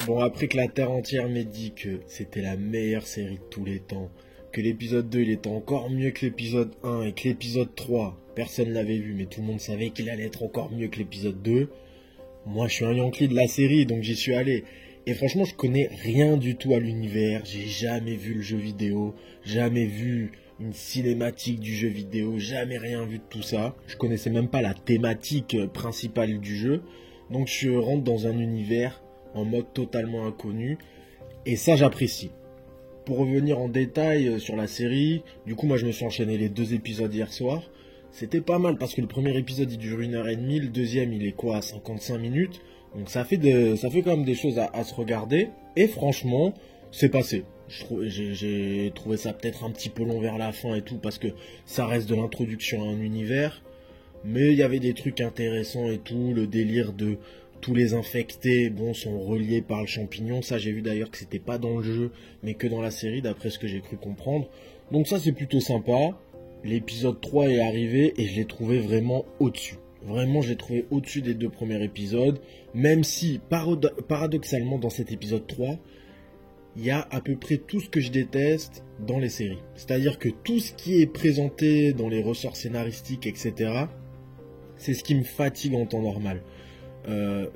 Bon, après que la terre entière m'ait dit que c'était la meilleure série de tous les temps, que l'épisode 2 il était encore mieux que l'épisode 1 et que l'épisode 3, personne l'avait vu mais tout le monde savait qu'il allait être encore mieux que l'épisode 2, moi je suis un Yankee de la série donc j'y suis allé. Et franchement je connais rien du tout à l'univers, j'ai jamais vu le jeu vidéo, jamais vu une cinématique du jeu vidéo, jamais rien vu de tout ça. Je connaissais même pas la thématique principale du jeu, donc je rentre dans un univers en mode totalement inconnu et ça j'apprécie. Pour revenir en détail sur la série, du coup moi je me suis enchaîné les 2 épisodes hier soir. C'était pas mal parce que le premier épisode il dure 1h30, le deuxième il est quoi à 55 minutes. Donc ça fait quand même des choses à se regarder. Et franchement, c'est passé. J'ai trouvé ça peut-être un petit peu long vers la fin et tout parce que ça reste de l'introduction à un univers. Mais il y avait des trucs intéressants et tout, le délire de tous les infectés, bon, sont reliés par le champignon. Ça, j'ai vu d'ailleurs que c'était pas dans le jeu, mais que dans la série, d'après ce que j'ai cru comprendre. Donc ça, c'est plutôt sympa. L'épisode 3 est arrivé et je l'ai trouvé vraiment au-dessus. Vraiment, je l'ai trouvé au-dessus des 2 premiers épisodes. Même si, paradoxalement, dans cet épisode 3, il y a à peu près tout ce que je déteste dans les séries. C'est-à-dire que tout ce qui est présenté dans les ressorts scénaristiques, etc., c'est ce qui me fatigue en temps normal.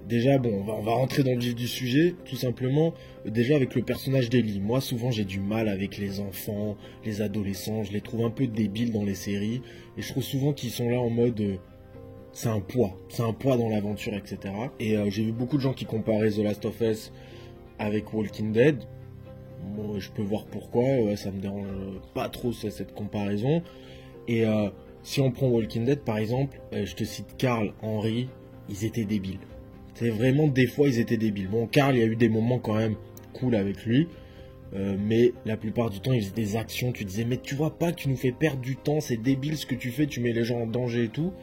Déjà, bon, on va rentrer dans le vif du sujet, tout simplement. Déjà avec le personnage d'Ellie. Moi, souvent, j'ai du mal avec les enfants, les adolescents. Je les trouve un peu débiles dans les séries. Et je trouve souvent qu'ils sont là en mode... c'est un poids dans l'aventure, etc. Et j'ai vu beaucoup de gens qui comparaient The Last of Us avec Walking Dead. Moi, je peux voir pourquoi. Ouais, ça me dérange pas trop cette comparaison. Et si on prend Walking Dead, par exemple, je te cite Carl, Henry... ils étaient débiles. C'est vraiment des fois ils étaient débiles. Bon, Carl, il y a eu des moments quand même cool avec lui. Mais la plupart du temps, il faisait des actions. Tu disais, mais tu vois pas que tu nous fais perdre du temps. C'est débile ce que tu fais. Tu mets les gens en danger et tout.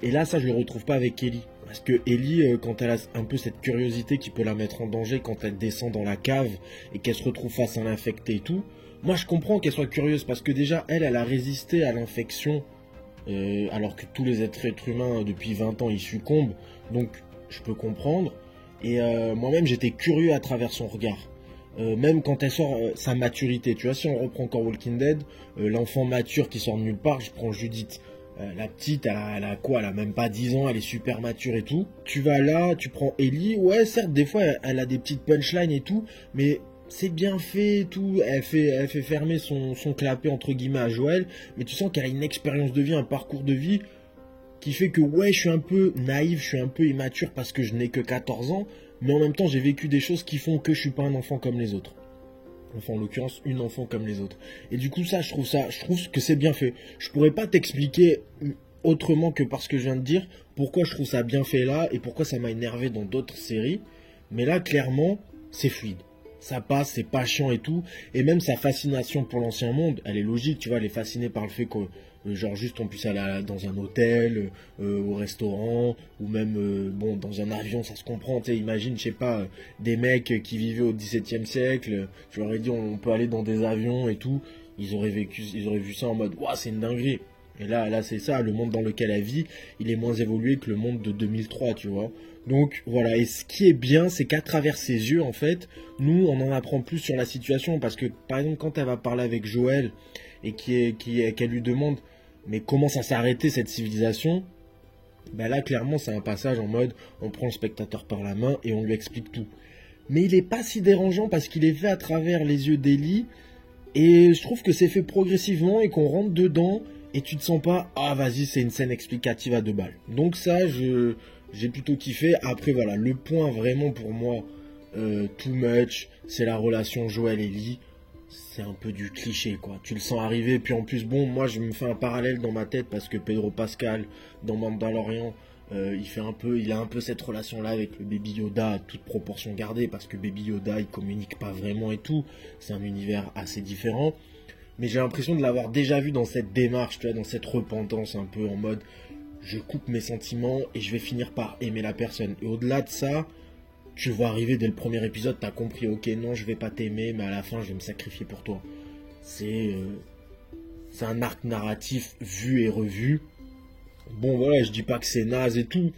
Et là, ça, je le retrouve pas avec Ellie. Parce que Ellie, quand elle a un peu cette curiosité qui peut la mettre en danger, quand elle descend dans la cave et qu'elle se retrouve face à l'infecté et tout, moi, je comprends qu'elle soit curieuse. Parce que déjà, elle a résisté à l'infection. Alors que tous les êtres humains depuis 20 ans ils succombent, donc je peux comprendre. Et moi-même j'étais curieux à travers son regard, même quand elle sort sa maturité. Tu vois, si on reprend encore Walking Dead, l'enfant mature qui sort de nulle part, je prends Judith. La petite, elle a quoi? Elle a même pas 10 ans, elle est super mature et tout. Tu vas là, tu prends Ellie, ouais certes des fois elle a des petites punchlines et tout, mais c'est bien fait et tout, elle fait fermer son clapet entre guillemets à Joël, mais tu sens qu'elle a une expérience de vie, un parcours de vie qui fait que ouais, je suis un peu naïf, je suis un peu immature parce que je n'ai que 14 ans, mais en même temps j'ai vécu des choses qui font que je suis pas un enfant comme les autres. Enfin en l'occurrence une enfant comme les autres. Et du coup je trouve que c'est bien fait. Je pourrais pas t'expliquer autrement que par ce que je viens de dire pourquoi je trouve ça bien fait là et pourquoi ça m'a énervé dans d'autres séries, mais là clairement c'est fluide. Ça passe, c'est pas chiant et tout. Et même sa fascination pour l'ancien monde, elle est logique, tu vois, elle est fascinée par le fait que, genre, juste on puisse aller dans un hôtel, au restaurant, ou même, bon, dans un avion, ça se comprend, tu sais, imagine, je sais pas, des mecs qui vivaient au XVIIe siècle, je leur ai dit, on peut aller dans des avions et tout, ils auraient vu ça en mode, waouh, c'est une dinguerie. Et là, c'est ça, le monde dans lequel elle vit, il est moins évolué que le monde de 2003, tu vois. Donc voilà, et ce qui est bien, c'est qu'à travers ses yeux, en fait, nous, on en apprend plus sur la situation. Parce que, par exemple, quand elle va parler avec Joël et qu'elle lui demande, mais comment ça s'est arrêté cette civilisation? Ben là, clairement, c'est un passage en mode, on prend le spectateur par la main et on lui explique tout. Mais il n'est pas si dérangeant parce qu'il est fait à travers les yeux d'Ellie. Et je trouve que c'est fait progressivement et qu'on rentre dedans et tu te sens pas, ah vas-y, c'est une scène explicative à 2 balles. Donc ça, j'ai plutôt kiffé. Après voilà, le point vraiment pour moi too much, c'est la relation Joël-Ellie. C'est un peu du cliché quoi, tu le sens arriver. Puis en plus bon, moi je me fais un parallèle dans ma tête parce que Pedro Pascal dans Mandalorian, il a un peu cette relation là avec le Baby Yoda, toute proportion gardée, parce que Baby Yoda il communique pas vraiment et tout, c'est un univers assez différent. Mais j'ai l'impression de l'avoir déjà vu dans cette démarche, tu vois, dans cette repentance un peu en mode je coupe mes sentiments et je vais finir par aimer la personne. Et au-delà de ça, tu vois arriver dès le premier épisode, t'as compris, ok, non, je vais pas t'aimer, mais à la fin, je vais me sacrifier pour toi. C'est un arc narratif vu et revu. Bon, voilà, je dis pas que c'est naze et tout,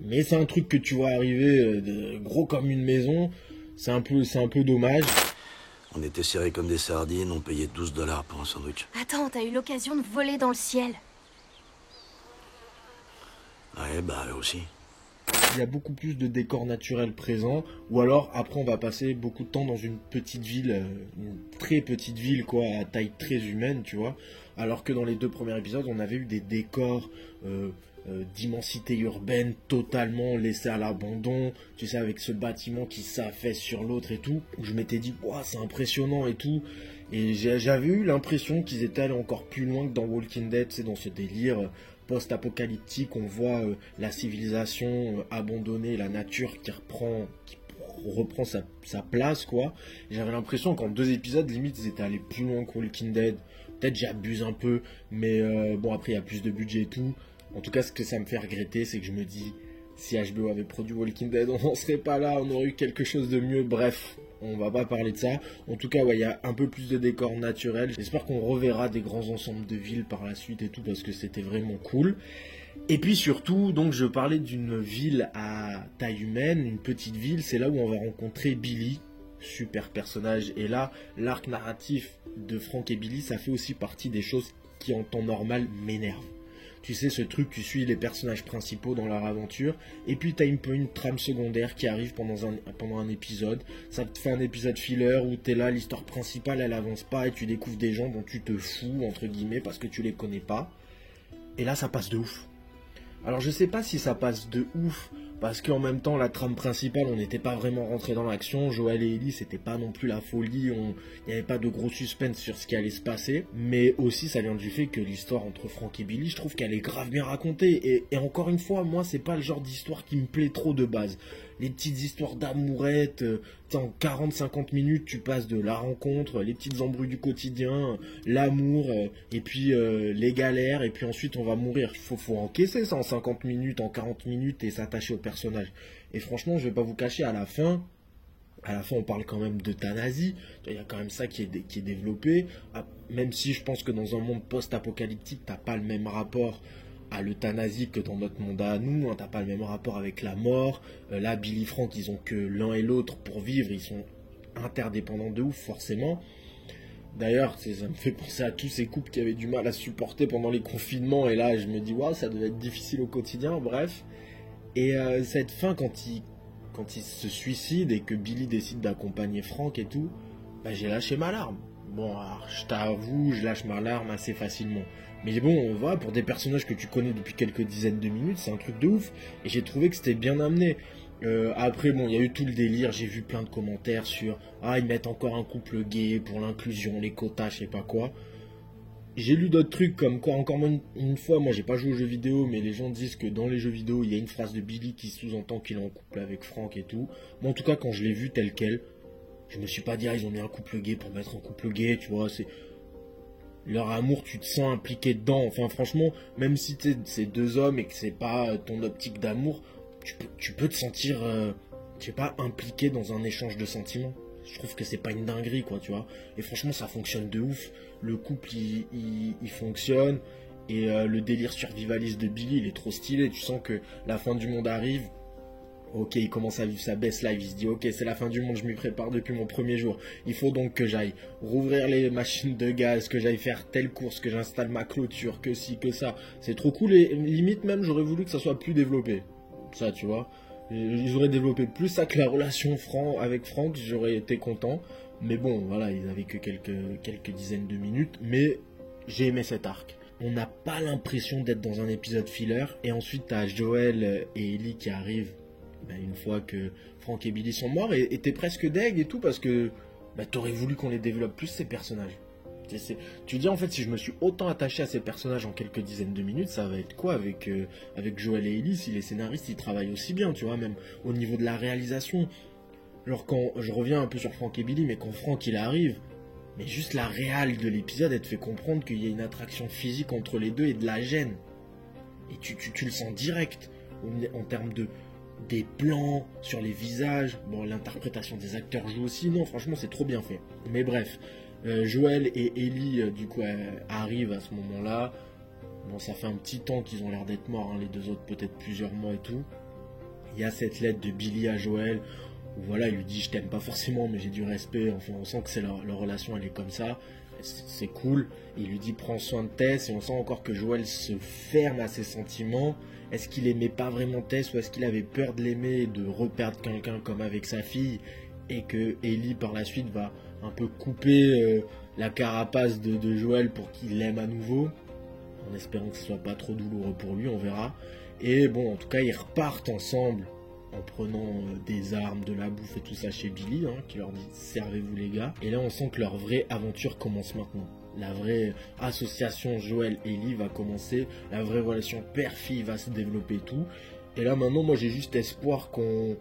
mais c'est un truc que tu vois arriver gros comme une maison. C'est un peu dommage. On était serrés comme des sardines, on payait 12 $ pour un sandwich. Attends, t'as eu l'occasion de voler dans le ciel. Ouais, bah eux aussi. Il y a beaucoup plus de décors naturels présents, ou alors après on va passer beaucoup de temps dans une petite ville, une très petite ville quoi, à taille très humaine, tu vois. Alors que dans les 2 premiers épisodes, on avait eu des décors d'immensité urbaine totalement laissés à l'abandon, tu sais, avec ce bâtiment qui s'affaisse sur l'autre et tout. Où je m'étais dit, wow, c'est impressionnant et tout. Et j'avais eu l'impression qu'ils étaient allés encore plus loin que dans Walking Dead, c'est dans ce délire post-apocalyptique. On voit la civilisation abandonnée, la nature qui reprend sa place, quoi. Et j'avais l'impression qu'en 2 épisodes, limite, ils étaient allés plus loin que Walking Dead. Peut-être j'abuse un peu, mais bon, après, il y a plus de budget et tout. En tout cas, ce que ça me fait regretter, c'est que je me dis, si HBO avait produit Walking Dead, on n'en serait pas là, on aurait eu quelque chose de mieux. Bref, on va pas parler de ça. En tout cas, ouais, il y a un peu plus de décors naturels. J'espère qu'on reverra des grands ensembles de villes par la suite et tout, parce que c'était vraiment cool. Et puis surtout, donc je parlais d'une ville à taille humaine, une petite ville, c'est là où on va rencontrer Billy, super personnage. Et là, l'arc narratif de Frank et Billy, ça fait aussi partie des choses qui en temps normal m'énervent. Tu sais, ce truc, tu suis les personnages principaux dans leur aventure, et puis t'as une trame secondaire qui arrive pendant un épisode. Ça te fait un épisode filler où t'es là, l'histoire principale, elle avance pas, et tu découvres des gens dont tu te fous, entre guillemets, parce que tu les connais pas. Et là, ça passe de ouf. Alors, je sais pas si ça passe de ouf, parce qu'en même temps, la trame principale, on n'était pas vraiment rentré dans l'action. Joel et Ellie, c'était pas non plus la folie. Il n'y avait pas de gros suspense sur ce qui allait se passer. Mais aussi, ça vient du fait que l'histoire entre Frank et Billy, je trouve qu'elle est grave bien racontée. Et encore une fois, moi, c'est pas le genre d'histoire qui me plaît trop de base. Les petites histoires d'amourette, en 40-50 minutes, tu passes de la rencontre, les petites embrouilles du quotidien, l'amour, et puis les galères, et puis ensuite on va mourir. Faut encaisser ça en 50 minutes, en 40 minutes, et s'attacher au personnage. Et franchement, je vais pas vous cacher, à la fin, on parle quand même d'euthanasie. Il y a quand même ça qui est développé. Même si je pense que dans un monde post-apocalyptique, t'as pas le même rapport à l'euthanasie que dans notre monde à nous, hein. T'as pas le même rapport avec la mort. Là, Billy et Frank, ils ont que l'un et l'autre pour vivre. Ils sont interdépendants de ouf, forcément. D'ailleurs, ça me fait penser à tous ces couples qui avaient du mal à supporter pendant les confinements. Et là, je me dis, waouh, ça devait être difficile au quotidien. Bref. Et cette fin, quand il se suicide et que Billy décide d'accompagner Frank et tout, bah, j'ai lâché ma larme. Bon, alors, je t'avoue, je lâche ma larme assez facilement. Mais bon, voilà, pour des personnages que tu connais depuis quelques dizaines de minutes, c'est un truc de ouf. Et j'ai trouvé que c'était bien amené. Après, bon, il y a eu tout le délire. J'ai vu plein de commentaires sur « Ah, ils mettent encore un couple gay pour l'inclusion, les quotas, je sais pas quoi. » J'ai lu d'autres trucs comme quoi, encore une fois, moi j'ai pas joué aux jeux vidéo, mais les gens disent que dans les jeux vidéo, il y a une phrase de Billy qui sous-entend qu'il est en couple avec Frank et tout. Moi, en tout cas, quand je l'ai vu tel quel, je me suis pas dit, ah, ils ont mis un couple gay pour mettre un couple gay, tu vois, c'est... Leur amour, tu te sens impliqué dedans. Enfin, franchement, même si c'est 2 hommes et que c'est pas ton optique d'amour, tu peux te sentir, je sais pas, impliqué dans un échange de sentiments. Je trouve que c'est pas une dinguerie, quoi, tu vois. Et franchement, ça fonctionne de ouf. Le couple, il fonctionne. Et le délire survivaliste de Billy, il est trop stylé. Tu sens que la fin du monde arrive. Ok, il commence à vivre sa best life, il se dit ok, c'est la fin du monde, je m'y prépare depuis mon premier jour. Il faut donc que j'aille rouvrir les machines de gaz, que j'aille faire telle course, que j'installe ma clôture, que ci, que ça. C'est trop cool et limite même j'aurais voulu que ça soit plus développé. Ça, tu vois. Ils auraient développé plus ça que la relation avec Frank, j'aurais été content. Mais bon, voilà, ils avaient que quelques dizaines de minutes. Mais j'ai aimé cet arc. On n'a pas l'impression d'être dans un épisode filler. Et ensuite, t'as Joel et Ellie qui arrivent. Une fois que Frank et Billy sont morts, et t'es presque deg et tout parce que t'aurais voulu qu'on les développe plus, ces personnages. Tu dis en fait, si je me suis autant attaché à ces personnages en quelques dizaines de minutes, ça va être quoi avec Joel et Ellie si les scénaristes ils travaillent aussi bien, tu vois, même au niveau de la réalisation. Alors quand je reviens un peu sur Frank et Billy, mais quand Frank il arrive, mais juste la réal de l'épisode, elle te fait comprendre qu'il y a une attraction physique entre les deux et de la gêne. Et tu le sens direct en termes des plans sur les visages. Bon, l'interprétation des acteurs joue aussi. Non, franchement, c'est trop bien fait. Mais bref, Joel et Ellie, du coup, arrivent à ce moment-là. Bon, ça fait un petit temps qu'ils ont l'air d'être morts, hein, les 2 autres, peut-être plusieurs mois et tout. Il y a cette lettre de Billy à Joel. où voilà, il lui dit je t'aime pas forcément mais j'ai du respect, enfin on sent que c'est leur relation, elle est comme ça, c'est cool. Il lui dit prends soin de Tess, et on sent encore que Joel se ferme à ses sentiments. Est-ce qu'il aimait pas vraiment Tess, ou est-ce qu'il avait peur de l'aimer et de reperdre quelqu'un comme avec sa fille, et que Ellie par la suite va un peu couper la carapace de Joel pour qu'il l'aime à nouveau, en espérant que ce soit pas trop douloureux pour lui, on verra. Et bon, en tout cas ils repartent ensemble en prenant des armes, de la bouffe et tout ça chez Billy, qui leur dit servez-vous les gars. Et là on sent que leur vraie aventure commence maintenant. La vraie association Joel et Ellie va commencer, la vraie relation père-fille va se développer et tout. Et là maintenant moi j'ai juste espoir qu'on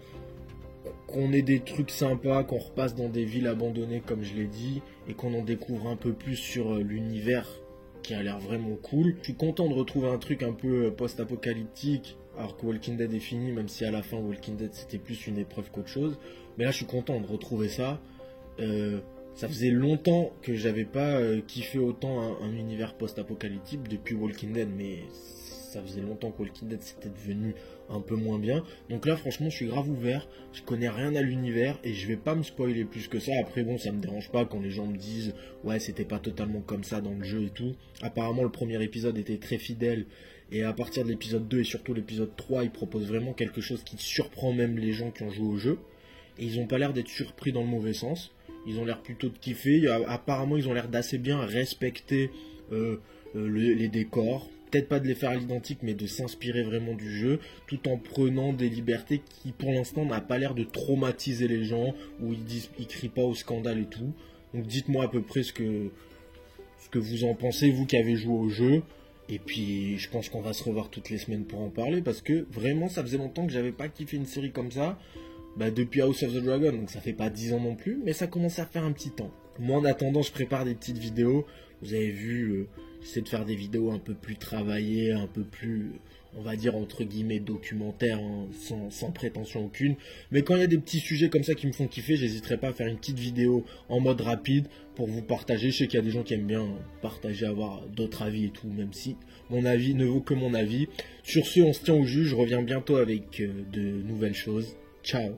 ait des trucs sympas, qu'on repasse dans des villes abandonnées comme je l'ai dit, et qu'on en découvre un peu plus sur l'univers qui a l'air vraiment cool. Je suis content de retrouver un truc un peu post-apocalyptique, alors que Walking Dead est fini, même si à la fin Walking Dead c'était plus une épreuve qu'autre chose. Mais là je suis content de retrouver ça. Ça faisait longtemps que j'avais pas kiffé autant un univers post-apocalyptique depuis Walking Dead, mais ça faisait longtemps que Walking Dead c'était devenu un peu moins bien. Donc là franchement je suis grave ouvert, je connais rien à l'univers et je vais pas me spoiler plus que ça. Après bon, ça me dérange pas quand les gens me disent ouais c'était pas totalement comme ça dans le jeu et tout. Apparemment le premier épisode était très fidèle, et à partir de l'épisode 2 et surtout l'épisode 3 ils proposent vraiment quelque chose qui surprend même les gens qui ont joué au jeu. Et ils ont pas l'air d'être surpris dans le mauvais sens, ils ont l'air plutôt de kiffer. Apparemment ils ont l'air d'assez bien respecter les décors, peut-être pas de les faire à l'identique mais de s'inspirer vraiment du jeu, tout en prenant des libertés qui pour l'instant n'a pas l'air de traumatiser les gens, où ils crient pas au scandale et tout. Donc dites-moi à peu près ce que vous en pensez, vous qui avez joué au jeu. Et puis je pense qu'on va se revoir toutes les semaines pour en parler, parce que vraiment ça faisait longtemps que j'avais pas kiffé une série comme ça, depuis House of the Dragon, donc ça fait pas 10 ans non plus, mais ça commence à faire un petit temps. Moi en attendant je prépare des petites vidéos, vous avez vu, j'essaie de faire des vidéos un peu plus travaillées, un peu plus, on va dire entre guillemets documentaires, sans prétention aucune. Mais quand il y a des petits sujets comme ça qui me font kiffer, j'hésiterai pas à faire une petite vidéo en mode rapide pour vous partager. Je sais qu'il y a des gens qui aiment bien partager, avoir d'autres avis et tout, même si mon avis ne vaut que mon avis. Sur ce, on se tient au jus, je reviens bientôt avec de nouvelles choses. Ciao.